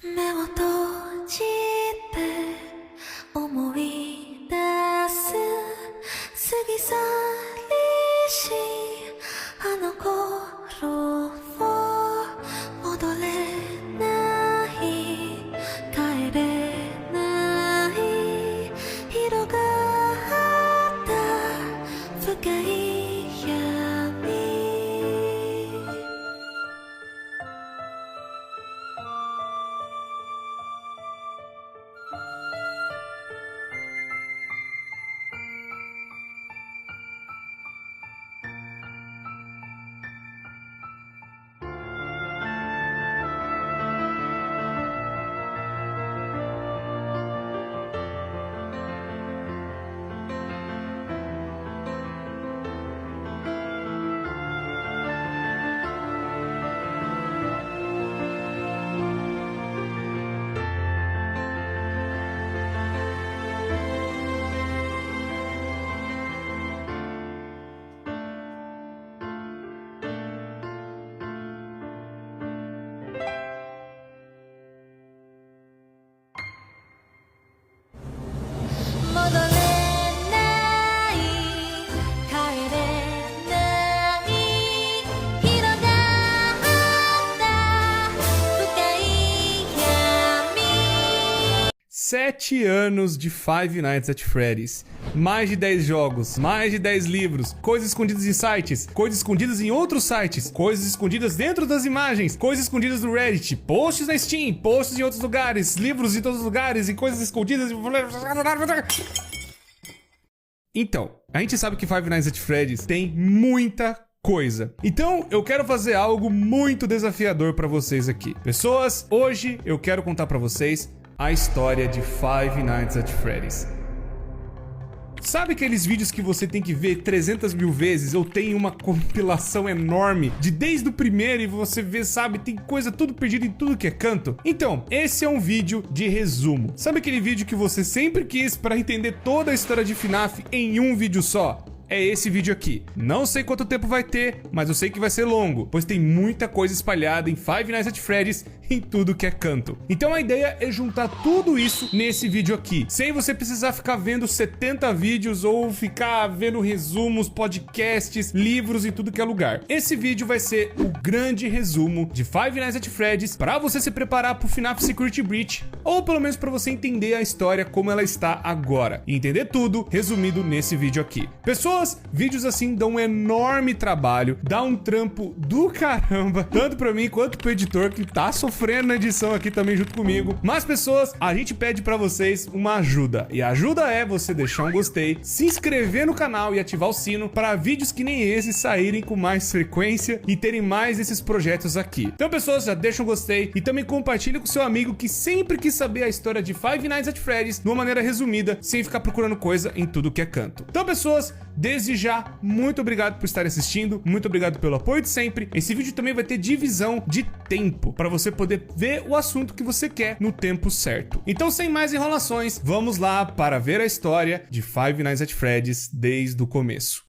目を閉じて思い出す過ぎ去りしあの頃を戻れない帰れない広がった深い闇戻れない帰れない広がった深い闇 7 anos de Five Nights at Freddy's. Mais de 10 jogos, mais de 10 livros, coisas escondidas em sites, coisas escondidas em outros sites, coisas escondidas dentro das imagens, coisas escondidas no Reddit, posts na Steam, posts em outros lugares, livros em todos os lugares e coisas escondidas. Então, a gente sabe que Five Nights at Freddy's tem muita coisa. Então, eu quero fazer algo muito desafiador pra vocês aqui. Pessoas, hoje eu quero contar pra vocês a história de Five Nights at Freddy's. Sabe aqueles vídeos que você tem que ver 300 mil vezes? Eu tenho uma compilação enorme de desde o primeiro e você vê, sabe, tem coisa tudo perdida em tudo que é canto. Então, esse é um vídeo de resumo. Sabe aquele vídeo que você sempre quis para entender toda a história de FNAF em um vídeo só? É esse vídeo aqui. Não sei quanto tempo vai ter, mas eu sei que vai ser longo, pois tem muita coisa espalhada em Five Nights at Freddy's em tudo que é canto. Então a ideia é juntar tudo isso nesse vídeo aqui, sem você precisar ficar vendo 70 vídeos ou ficar vendo resumos, podcasts, livros e tudo que é lugar. Esse vídeo vai ser o grande resumo de Five Nights at Freddy's para você se preparar pro FNAF Security Breach, ou pelo menos para você entender a história como ela está agora, e entender tudo resumido nesse vídeo aqui. Pessoas, vídeos assim dão um enorme trabalho, dá um trampo do caramba, tanto pra mim quanto pro editor que tá sofrendo na edição aqui também junto comigo. Mas pessoas, a gente pede pra vocês uma ajuda, e a ajuda é você deixar um gostei, se inscrever no canal e ativar o sino para vídeos que nem esse saírem com mais frequência e terem mais esses projetos aqui. Então pessoas, já deixa um gostei e também compartilha com seu amigo que sempre quis saber a história de Five Nights at Freddy's de uma maneira resumida, sem ficar procurando coisa em tudo que é canto. Então pessoas, desde já, muito obrigado por estar assistindo, muito obrigado pelo apoio de sempre. Esse vídeo também vai ter divisão de tempo, para você poder ver o assunto que você quer no tempo certo. Então, sem mais enrolações, vamos lá para ver a história de Five Nights at Freddy's desde o começo.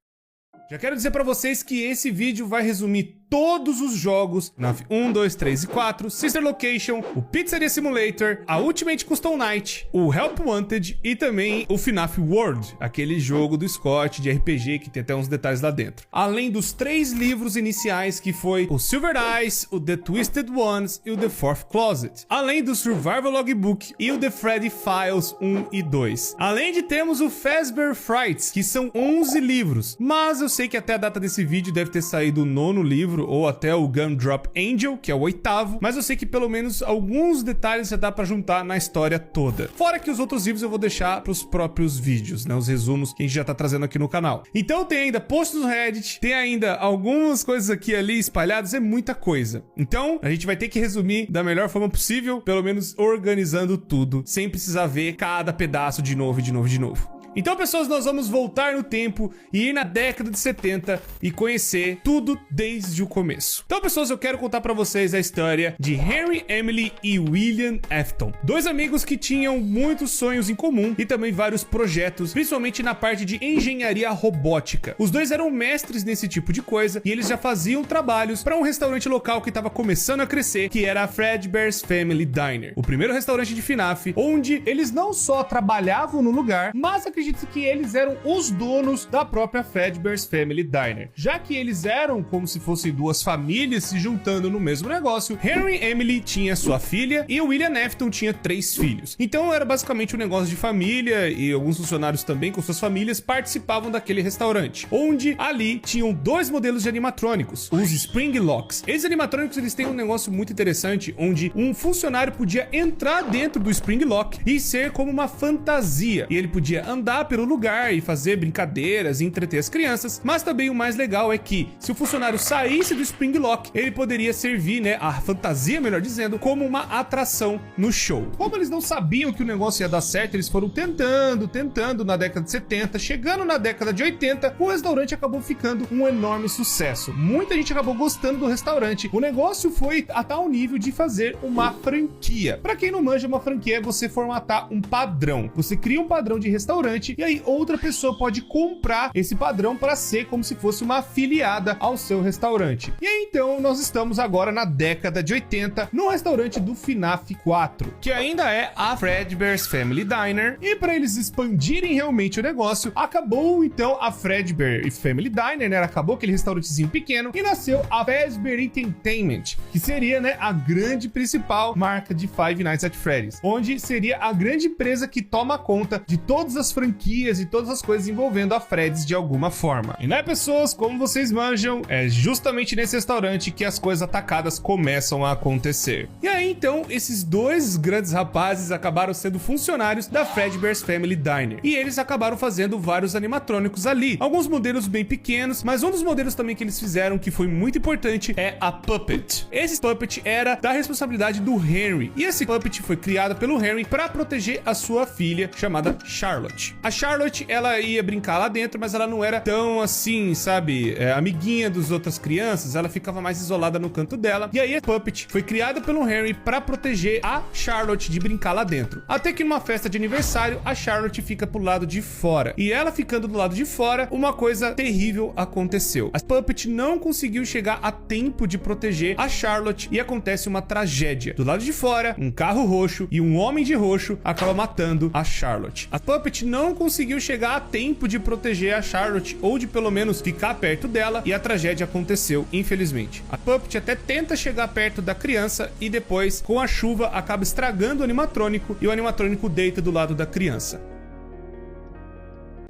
Já quero dizer pra vocês que esse vídeo vai resumir todos os jogos, FNAF 1, 2, 3 e 4, Sister Location, o Pizzeria Simulator, a Ultimate Custom Night, o Help Wanted e também o FNAF World, aquele jogo do Scott de RPG que tem até uns detalhes lá dentro. Além dos 3 livros iniciais que foi o Silver Eyes, o The Twisted Ones e o The Fourth Closet. Além do Survival Logbook e o The Freddy Files 1 e 2. Além de termos o Fazbear Frights, que são 11 livros, mas eu sei que até a data desse vídeo deve ter saído o 9º livro ou até o Gumdrop Angel, que é o 8º, mas eu sei que pelo menos alguns detalhes já dá pra juntar na história toda. Fora que os outros livros eu vou deixar pros próprios vídeos, né, os resumos que a gente já tá trazendo aqui no canal. Então tem ainda posts no Reddit, tem ainda algumas coisas aqui e ali espalhadas, é muita coisa. Então a gente vai ter que resumir da melhor forma possível, pelo menos organizando tudo, sem precisar ver cada pedaço de novo e de novo e de novo. Então, pessoas, nós vamos voltar no tempo e ir na década de 70 e conhecer tudo desde o começo. Então, pessoas, eu quero contar pra vocês a história de Henry, Emily e William Afton. Dois amigos que tinham muitos sonhos em comum e também vários projetos, principalmente na parte de engenharia robótica. Os dois eram mestres nesse tipo de coisa e eles já faziam trabalhos para um restaurante local que estava começando a crescer, que era a Fredbear's Family Diner, o primeiro restaurante de FNAF, onde eles não só trabalhavam no lugar, mas acredito que eles eram os donos da própria Fredbear's Family Diner, já que eles eram como se fossem duas famílias se juntando no mesmo negócio. Henry Emily tinha sua filha e o William Afton tinha 3 filhos. Então era basicamente um negócio de família e alguns funcionários também com suas famílias participavam daquele restaurante, onde ali tinham 2 modelos de animatrônicos, os Spring Locks. Esses animatrônicos, eles têm um negócio muito interessante, onde um funcionário podia entrar dentro do Spring Lock e ser como uma fantasia, e ele podia andar pelo lugar e fazer brincadeiras e entreter as crianças. Mas também o mais legal é que se o funcionário saísse do Spring Lock, ele poderia servir, né, a fantasia, melhor dizendo, como uma atração no show. Como eles não sabiam que o negócio ia dar certo, eles foram tentando na década de 70, chegando na década de 80, o restaurante acabou ficando um enorme sucesso. Muita gente acabou gostando do restaurante. O negócio foi a tal nível de fazer uma franquia. Pra quem não manja, uma franquia é você formatar um padrão. Você cria um padrão de restaurante e aí outra pessoa pode comprar esse padrão para ser como se fosse uma afiliada ao seu restaurante. E aí então nós estamos agora na década de 80 no restaurante do FNAF 4, que ainda é a Fredbear's Family Diner, e para eles expandirem realmente o negócio, acabou então a Fredbear's Family Diner, né? Acabou aquele restaurantezinho pequeno e nasceu a Fazbear Entertainment, que seria, né, a grande principal marca de Five Nights at Freddy's, onde seria a grande empresa que toma conta de todas as franquias e todas as coisas envolvendo a Freddy's de alguma forma. E né, pessoas, como vocês manjam, é justamente nesse restaurante que as coisas atacadas começam a acontecer. E aí então, esses dois grandes rapazes acabaram sendo funcionários da Fredbear's Family Diner, e eles acabaram fazendo vários animatrônicos ali, alguns modelos bem pequenos, mas um dos modelos também que eles fizeram que foi muito importante é a Puppet. Esse Puppet era da responsabilidade do Henry, e esse Puppet foi criado pelo Henry para proteger a sua filha, chamada Charlotte. A Charlotte, ela ia brincar lá dentro, mas ela não era tão assim, sabe, amiguinha das outras crianças, ela ficava mais isolada no canto dela, e aí a Puppet foi criada pelo Henry para proteger a Charlotte de brincar lá dentro. Até que numa festa de aniversário, a Charlotte fica pro lado de fora, e ela ficando do lado de fora, uma coisa terrível aconteceu. A Puppet não conseguiu chegar a tempo de proteger a Charlotte, e acontece uma tragédia. Do lado de fora, um carro roxo e um homem de roxo acaba matando a Charlotte. A Puppet não conseguiu chegar a tempo de proteger a Charlotte, ou de pelo menos ficar perto dela, e a tragédia aconteceu, infelizmente. A Puppet até tenta chegar perto da criança e depois, com a chuva, acaba estragando o animatrônico, e o animatrônico deita do lado da criança.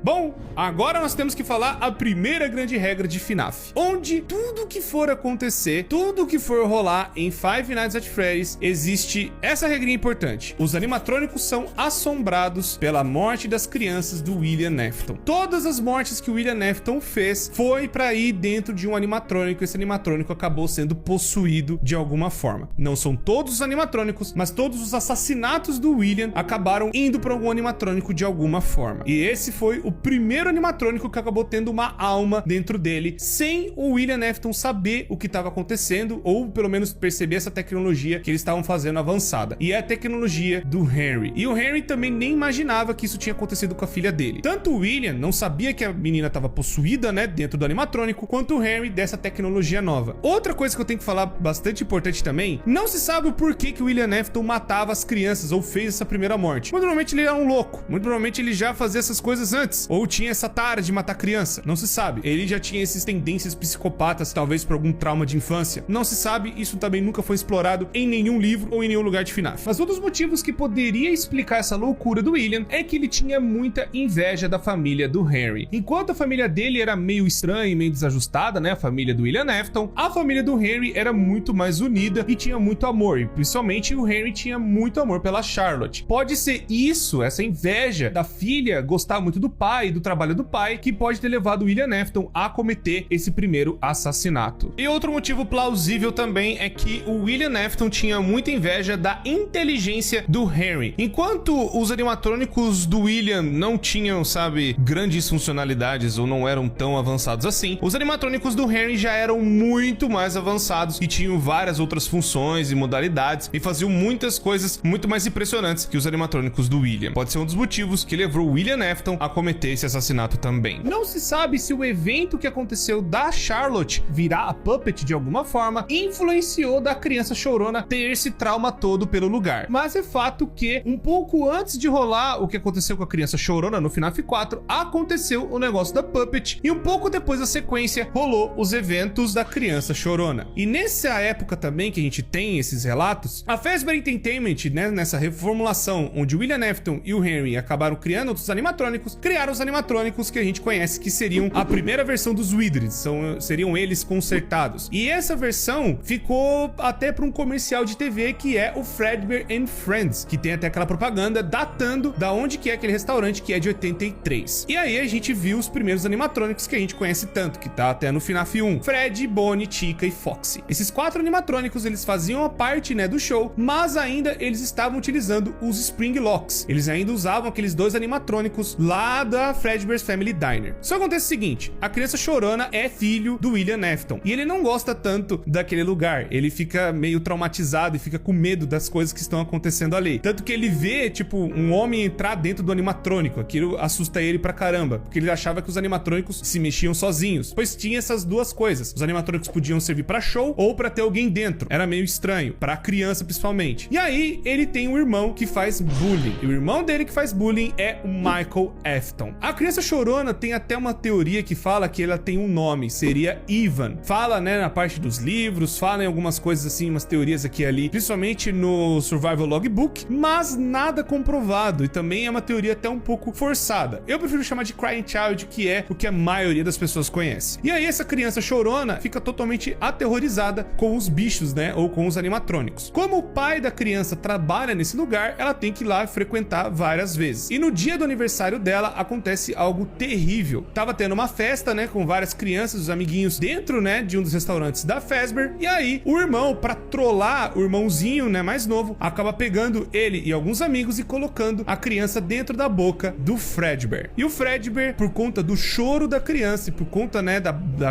Bom, agora nós temos que falar a primeira grande regra de FNAF, onde tudo que for acontecer, tudo que for rolar em Five Nights at Freddy's, existe essa regrinha importante: os animatrônicos são assombrados pela morte das crianças do William Afton. Todas as mortes que o William Afton fez foi pra ir dentro de um animatrônico, esse animatrônico acabou sendo possuído de alguma forma. Não são todos os animatrônicos, mas todos os assassinatos do William acabaram indo pra algum animatrônico de alguma forma. E esse foi o primeiro animatrônico que acabou tendo uma alma dentro dele, sem o William Afton saber o que estava acontecendo, ou pelo menos perceber essa tecnologia que eles estavam fazendo avançada. E é a tecnologia do Henry. E o Henry também nem imaginava que isso tinha acontecido com a filha dele. Tanto o William não sabia que a menina estava possuída, né, dentro do animatrônico, quanto o Henry dessa tecnologia nova. Outra coisa que eu tenho que falar bastante importante também, não se sabe o porquê que o William Afton matava as crianças ou fez essa primeira morte. Muito provavelmente ele era um louco. Muito provavelmente ele já fazia essas coisas antes, ou tinha essa tara de matar criança, não se sabe. Ele já tinha essas tendências psicopatas, talvez por algum trauma de infância, não se sabe. Isso também nunca foi explorado em nenhum livro ou em nenhum lugar de FNAF. Mas um dos motivos que poderia explicar essa loucura do William é que ele tinha muita inveja da família do Henry. Enquanto a família dele era meio estranha e meio desajustada, né, a família do William Afton, a família do Henry era muito mais unida e tinha muito amor, e principalmente o Henry tinha muito amor pela Charlotte. Pode ser isso, essa inveja da filha gostar muito do pai, pai, do trabalho do pai, que pode ter levado o William Afton a cometer esse primeiro assassinato. E outro motivo plausível também é que o William Afton tinha muita inveja da inteligência do Henry. Enquanto os animatrônicos do William não tinham, sabe, grandes funcionalidades ou não eram tão avançados assim, os animatrônicos do Henry já eram muito mais avançados e tinham várias outras funções e modalidades e faziam muitas coisas muito mais impressionantes que os animatrônicos do William. Pode ser um dos motivos que levou o William Afton a cometer esse assassinato também. Não se sabe se o evento que aconteceu da Charlotte virar a Puppet de alguma forma influenciou da criança chorona ter esse trauma todo pelo lugar. Mas é fato que um pouco antes de rolar o que aconteceu com a criança chorona no FNAF 4, aconteceu o negócio da Puppet e um pouco depois da sequência rolou os eventos da criança chorona. E nessa época também que a gente tem esses relatos, a Fazbear Entertainment, né, nessa reformulação onde o William Afton e o Henry acabaram criando outros animatrônicos, criaram os animatrônicos que a gente conhece que seriam a primeira versão dos Wizards, seriam eles consertados. E essa versão ficou até para um comercial de TV que é o Fazbear and Friends, que tem até aquela propaganda datando da onde que é aquele restaurante, que é de 83. E aí a gente viu os primeiros animatrônicos que a gente conhece tanto, que tá até no FNAF 1, Fred, Bonnie, Chica e Foxy. Esses 4 animatrônicos, eles faziam a parte, né, do show, mas ainda eles estavam utilizando os Spring Locks. Eles ainda usavam aqueles 2 animatrônicos lá da Fazbear's Family Diner. Só acontece o seguinte, a criança chorona é filho do William Afton, e ele não gosta tanto daquele lugar, ele fica meio traumatizado e fica com medo das coisas que estão acontecendo ali. Tanto que ele vê, tipo, um homem entrar dentro do animatrônico, aquilo assusta ele pra caramba, porque ele achava que os animatrônicos se mexiam sozinhos, pois tinha essas duas coisas, os animatrônicos podiam servir pra show ou pra ter alguém dentro, era meio estranho, pra criança principalmente. E aí, ele tem um irmão que faz bullying, e o irmão dele que faz bullying é o Michael Afton. A criança chorona tem até uma teoria que fala que ela tem um nome, seria Ivan. Fala, né, na parte dos livros, fala em algumas coisas assim, umas teorias aqui e ali, principalmente no Survival Logbook, mas nada comprovado, e também é uma teoria até um pouco forçada. Eu prefiro chamar de Crying Child, que é o que a maioria das pessoas conhece. E aí essa criança chorona fica totalmente aterrorizada com os bichos, né, ou com os animatrônicos. Como o pai da criança trabalha nesse lugar, ela tem que ir lá frequentar várias vezes. E no dia do aniversário dela acontece algo terrível. Tava tendo uma festa, né, com várias crianças, os amiguinhos dentro, né, de um dos restaurantes da Fazbear. E aí o irmão, pra trollar o irmãozinho, né, mais novo, acaba pegando ele e alguns amigos e colocando a criança dentro da boca do Fredbear. E o Fredbear, por conta do choro da criança e por conta, né,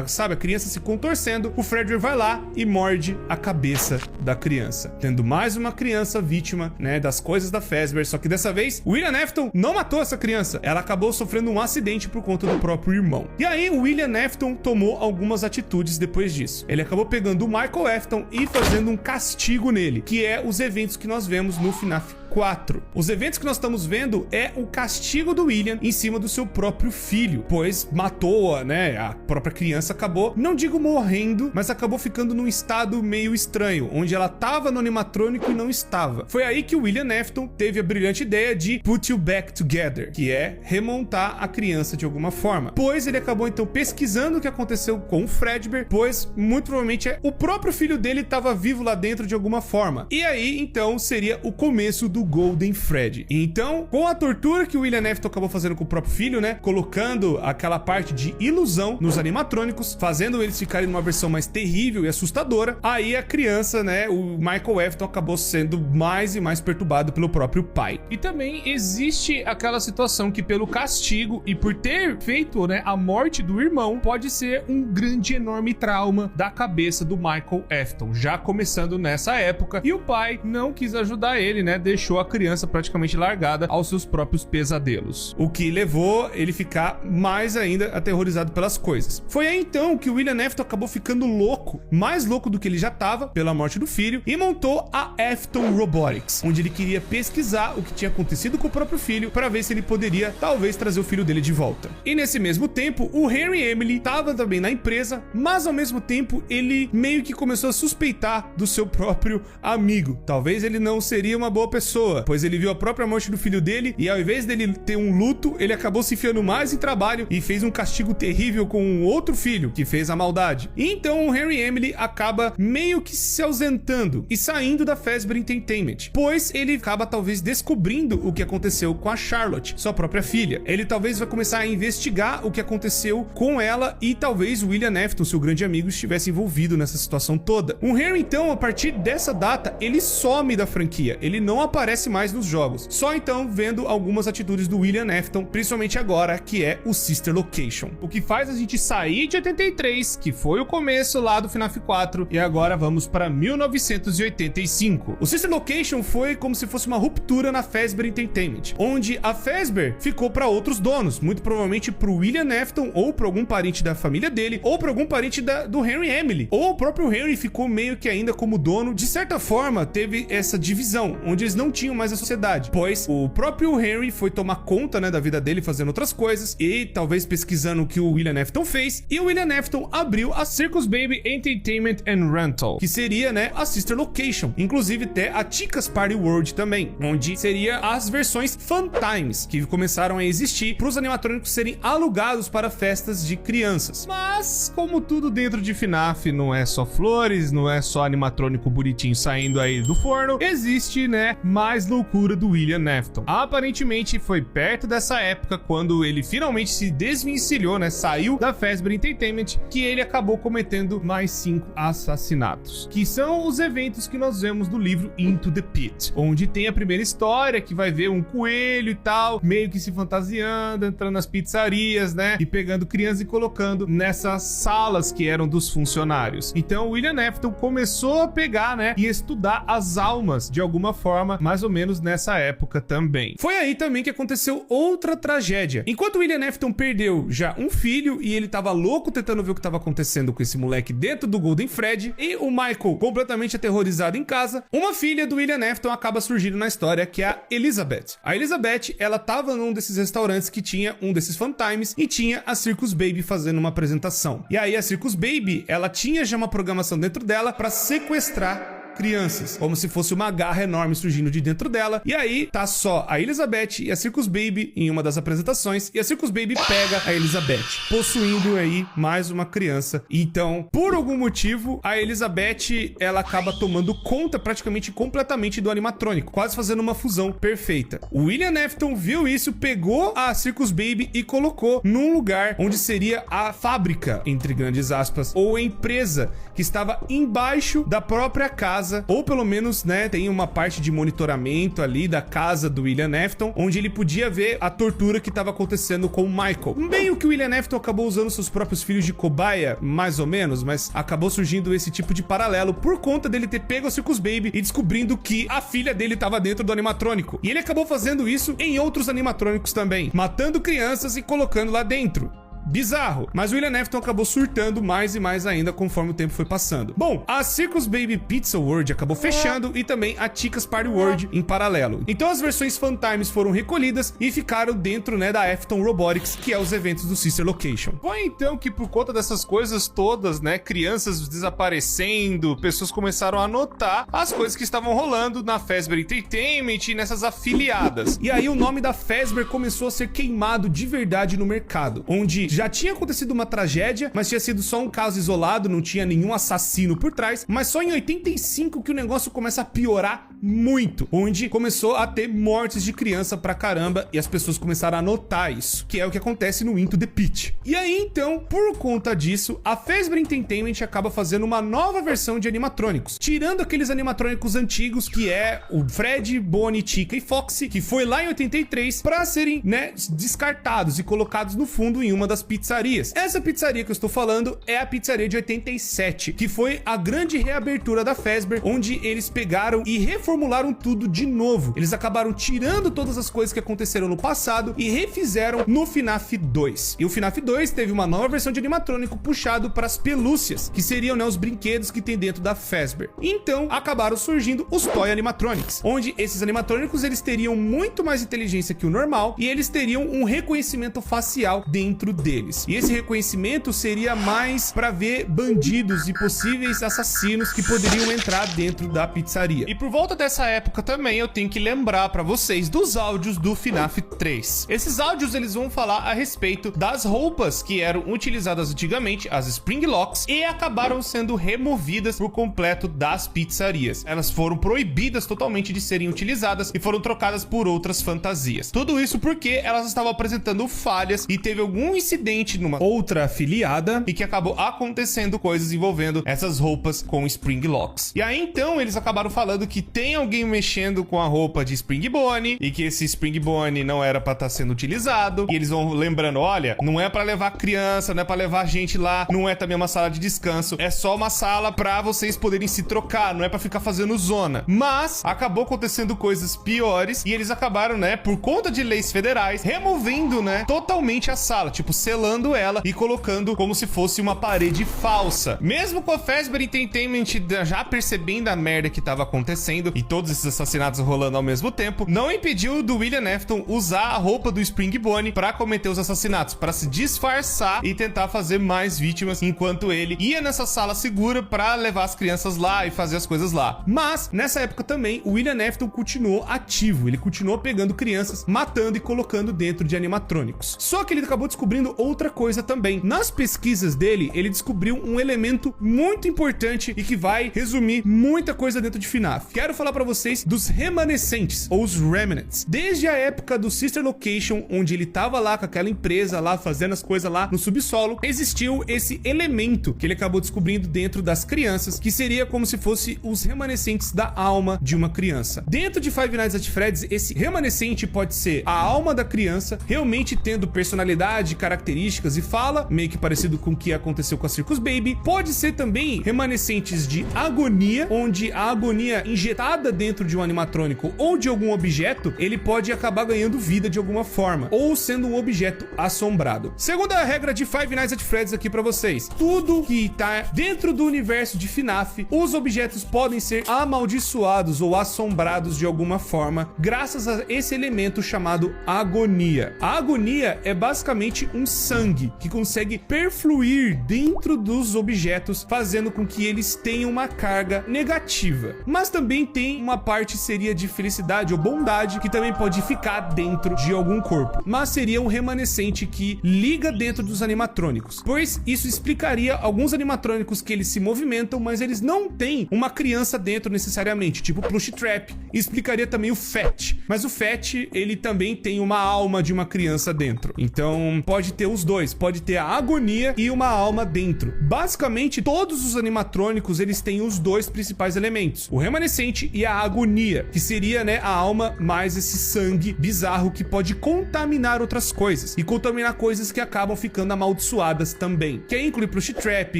sabe, a criança se contorcendo, o Fredbear vai lá e morde a cabeça da criança, tendo mais uma criança vítima, né, das coisas da Fazbear. Só que dessa vez o William Afton não matou essa criança, ela acabou sofrendo um acidente por conta do próprio irmão. E aí o William Afton tomou algumas atitudes depois disso. Ele acabou pegando o Michael Afton e fazendo um castigo nele, que é os eventos que nós vemos no FNAF 4. Os eventos que nós estamos vendo é o castigo do William em cima do seu próprio filho, pois matou, né, a própria criança acabou, não digo morrendo, mas acabou ficando num estado meio estranho, onde ela tava no animatrônico e não estava. Foi aí que o William Afton teve a brilhante ideia de put you back together, que é remontar a criança de alguma forma, pois ele acabou então pesquisando o que aconteceu com o Fredbear, pois muito provavelmente o próprio filho dele estava vivo lá dentro de alguma forma. E aí então seria o começo do Golden Freddy. Então, com a tortura que o William Afton acabou fazendo com o próprio filho, né, colocando aquela parte de ilusão nos animatrônicos, fazendo eles ficarem numa versão mais terrível e assustadora, aí a criança, né, o Michael Afton acabou sendo mais e mais perturbado pelo próprio pai. E também existe aquela situação que pelo castigo e por ter feito, né, a morte do irmão, pode ser um grande, enorme trauma da cabeça do Michael Afton, já começando nessa época, e o pai não quis ajudar ele, né, deixou a criança praticamente largada aos seus próprios pesadelos, o que levou ele ficar mais ainda aterrorizado pelas coisas. Foi aí então que o William Afton acabou ficando louco, mais louco do que ele já estava pela morte do filho, e montou a Afton Robotics, onde ele queria pesquisar o que tinha acontecido com o próprio filho para ver se ele poderia talvez trazer o filho dele de volta. E nesse mesmo tempo o Henry e Emily estavam também na empresa, mas ao mesmo tempo ele meio que começou a suspeitar do seu próprio amigo. Talvez ele não seria uma boa pessoa, toa, pois ele viu a própria morte do filho dele e ao invés dele ter um luto, ele acabou se enfiando mais em trabalho e fez um castigo terrível com um outro filho que fez a maldade. E então o Henry Emily acaba meio que se ausentando e saindo da Fazbear Entertainment, pois ele acaba talvez descobrindo o que aconteceu com a Charlotte, sua própria filha. Ele talvez vai começar a investigar o que aconteceu com ela e talvez o William Afton, seu grande amigo, estivesse envolvido nessa situação toda. O Henry então, a partir dessa data, ele some da franquia, ele não aparece mais nos jogos, só então vendo algumas atitudes do William Afton, principalmente agora, que é o Sister Location. O que faz a gente sair de 83, que foi o começo lá do FNAF 4, e agora vamos para 1985. O Sister Location foi como se fosse uma ruptura na Fazbear Entertainment, onde a Fazbear ficou para outros donos, muito provavelmente pro William Afton, ou para algum parente da família dele, ou para algum parente do Henry Emily, ou o próprio Henry ficou meio que ainda como dono. De certa forma, teve essa divisão, onde eles não tinham mais a sociedade, pois o próprio Henry foi tomar conta, né, da vida dele, fazendo outras coisas, e talvez pesquisando o que o William Afton fez, e o William Afton abriu a Circus Baby Entertainment and Rental, que seria, né, a Sister Location, inclusive até a Chica's Party World também, onde seria as versões Fun Times, que começaram a existir para os animatrônicos serem alugados para festas de crianças. Mas, como tudo dentro de FNAF, não é só flores, não é só animatrônico bonitinho saindo aí do forno, existe, né, mais loucura do William Afton. Aparentemente foi perto dessa época, quando ele finalmente se desvencilhou, né, saiu da Fazbear Entertainment, que ele acabou cometendo mais 5 assassinatos, que são os eventos que nós vemos no livro Into the Pit, onde tem a primeira história, que vai ver um coelho e tal, meio que se fantasiando, entrando nas pizzarias, né, e pegando crianças e colocando nessas salas que eram dos funcionários. Então o William Afton começou a pegar, né, e estudar as almas de alguma forma, mais ou menos nessa época também. Foi aí também que aconteceu outra tragédia. Enquanto o William Afton perdeu já um filho e ele tava louco tentando ver o que tava acontecendo com esse moleque dentro do Golden Freddy, e o Michael completamente aterrorizado em casa, uma filha do William Afton acaba surgindo na história, que é a Elizabeth. A Elizabeth, ela tava num desses restaurantes que tinha um desses Fun Times e tinha a Circus Baby fazendo uma apresentação. E aí a Circus Baby, ela tinha já uma programação dentro dela para sequestrar crianças, como se fosse uma garra enorme surgindo de dentro dela. E aí tá só a Elizabeth e a Circus Baby em uma das apresentações, e a Circus Baby pega a Elizabeth, possuindo aí mais uma criança. Então, por algum motivo, a Elizabeth, ela acaba tomando conta praticamente completamente do animatrônico, quase fazendo uma fusão perfeita. O William Afton viu isso, pegou a Circus Baby e colocou num lugar onde seria a fábrica, entre grandes aspas, ou a empresa que estava embaixo da própria casa, ou pelo menos, né, tem uma parte de monitoramento ali da casa do William Afton, onde ele podia ver a tortura que estava acontecendo com o Michael. Meio que o William Afton acabou usando seus próprios filhos de cobaia, mais ou menos, mas acabou surgindo esse tipo de paralelo por conta dele ter pego a Circus Baby e descobrindo que a filha dele estava dentro do animatrônico. E ele acabou fazendo isso em outros animatrônicos também, matando crianças e colocando lá dentro. Bizarro, mas o William Afton acabou surtando mais e mais ainda conforme o tempo foi passando. Bom, a Circus Baby Pizza World acabou fechando e também a Chica's Party World em paralelo. Então as versões Fun Times foram recolhidas e ficaram dentro, né, da Afton Robotics, que é os eventos do Sister Location. Foi então que, por conta dessas coisas todas, né, crianças desaparecendo, pessoas começaram a notar as coisas que estavam rolando na Fazbear Entertainment e nessas afiliadas. E aí o nome da Fazbear começou a ser queimado de verdade no mercado, onde já tinha acontecido uma tragédia, mas tinha sido só um caso isolado, não tinha nenhum assassino por trás, mas só em 85 que o negócio começa a piorar muito, onde começou a ter mortes de criança pra caramba e as pessoas começaram a notar isso, que é o que acontece no Into the Pit. E aí então, por conta disso, a Fazbear Entertainment acaba fazendo uma nova versão de animatrônicos, tirando aqueles animatrônicos antigos que é o Fred, Bonnie, Chica e Foxy, que foi lá em 83, pra serem, né, descartados e colocados no fundo em uma das pizzarias. Essa pizzaria que eu estou falando é a pizzaria de 87, que foi a grande reabertura da Fazbear, onde eles pegaram e reformularam tudo de novo. Eles acabaram tirando todas as coisas que aconteceram no passado e refizeram no FNAF 2. E o FNAF 2 teve uma nova versão de animatrônico puxado para as pelúcias, que seriam, né, os brinquedos que tem dentro da Fazbear. Então, acabaram surgindo os Toy Animatronics, onde esses animatrônicos eles teriam muito mais inteligência que o normal e eles teriam um reconhecimento facial dentro deles. deles. E esse reconhecimento seria mais para ver bandidos e possíveis assassinos que poderiam entrar dentro da pizzaria. E por volta dessa época também eu tenho que lembrar para vocês dos áudios do FNAF 3. Esses áudios eles vão falar a respeito das roupas que eram utilizadas antigamente, as Spring Locks, e acabaram sendo removidas por completo das pizzarias. Elas foram proibidas totalmente de serem utilizadas e foram trocadas por outras fantasias. Tudo isso porque elas estavam apresentando falhas e teve algum incidente numa outra afiliada e que acabou acontecendo coisas envolvendo essas roupas com Spring Locks. E aí então eles acabaram falando que tem alguém mexendo com a roupa de Spring Bonnie e que esse Spring Bonnie não era pra estar sendo utilizado. E eles vão lembrando, olha, não é pra levar criança, não é pra levar gente lá, não é também uma sala de descanso, é só uma sala pra vocês poderem se trocar, não é pra ficar fazendo zona. Mas acabou acontecendo coisas piores e eles acabaram, né, por conta de leis federais, removendo, né, totalmente a sala, tipo, selando ela e colocando como se fosse uma parede falsa. Mesmo com a Fazbear Entertainment já percebendo a merda que tava acontecendo e todos esses assassinatos rolando ao mesmo tempo, não impediu do William Afton usar a roupa do Spring Bonnie pra cometer os assassinatos, pra se disfarçar e tentar fazer mais vítimas, enquanto ele ia nessa sala segura pra levar as crianças lá e fazer as coisas lá. Mas, nessa época também, o William Afton continuou ativo, ele continuou pegando crianças, matando e colocando dentro de animatrônicos. Só que ele acabou descobrindo outra coisa também. Nas pesquisas dele, ele descobriu um elemento muito importante e que vai resumir muita coisa dentro de FNAF. Quero falar pra vocês dos remanescentes, ou os remnants. Desde a época do Sister Location, onde ele tava lá com aquela empresa lá, fazendo as coisas lá no subsolo, existiu esse elemento que ele acabou descobrindo dentro das crianças, que seria como se fosse os remanescentes da alma de uma criança. Dentro de Five Nights at Freddy's, esse remanescente pode ser a alma da criança, realmente tendo personalidade, características e fala, meio que parecido com o que aconteceu com a Circus Baby. Pode ser também remanescentes de agonia, onde a agonia injetada dentro de um animatrônico ou de algum objeto, ele pode acabar ganhando vida de alguma forma, ou sendo um objeto assombrado. Segunda regra de Five Nights at Freddy's aqui pra vocês: tudo que tá dentro do universo de FNAF, os objetos podem ser amaldiçoados ou assombrados de alguma forma, graças a esse elemento chamado agonia. A agonia é basicamente um sangue que consegue perfluir dentro dos objetos, fazendo com que eles tenham uma carga negativa. Mas também tem uma parte seria de felicidade ou bondade que também pode ficar dentro de algum corpo, mas seria um remanescente que liga dentro dos animatrônicos, pois isso explicaria alguns animatrônicos que eles se movimentam, mas eles não têm uma criança dentro necessariamente, tipo Plush Trap. E explicaria também o Fat, mas o Fat ele também tem uma alma de uma criança dentro, então pode ter os dois, pode ter a agonia e uma alma dentro. Basicamente todos os animatrônicos eles têm os dois principais elementos, o remanescente e a agonia, que seria, né, a alma mais esse sangue bizarro que pode contaminar outras coisas e contaminar coisas que acabam ficando amaldiçoadas também, que inclui Plush Trap,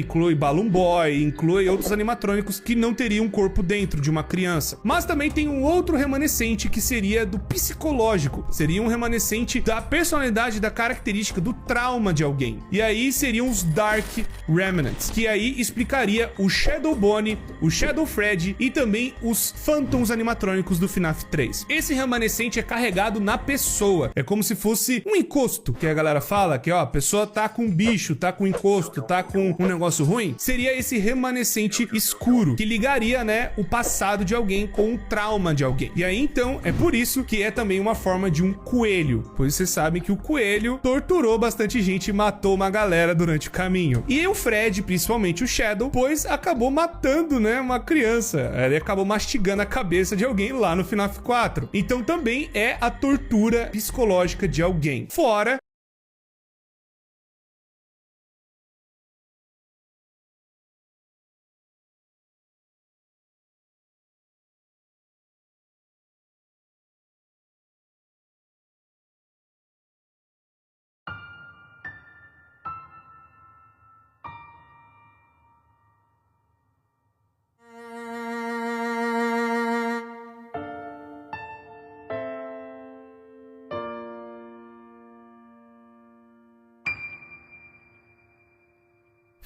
inclui Balloon Boy, inclui outros animatrônicos que não teriam um corpo dentro de uma criança. Mas também tem um outro remanescente que seria do psicológico, seria um remanescente da personalidade, da característica, do trauma de alguém. E aí seriam os Dark Remnants, que aí explicaria o Shadow Bonnie, o Shadow Freddy e também os Phantoms animatrônicos do FNAF 3. Esse remanescente é carregado na pessoa, é como se fosse um encosto, que a galera fala que, ó, a pessoa tá com bicho, tá com encosto, tá com um negócio ruim. Seria esse remanescente escuro, que ligaria, né, o passado de alguém com o trauma de alguém. E aí, então, é por isso que é também uma forma de um coelho, pois vocês sabem que o coelho torturou bastante gente e matou uma galera durante o caminho. E o Fred, principalmente o Shadow, pois acabou matando, né, uma criança. Ele acabou mastigando a cabeça de alguém lá no FNAF 4. Então também é a tortura psicológica de alguém. Fora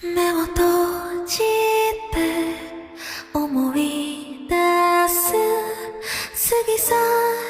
目を閉じて思い出す過ぎ去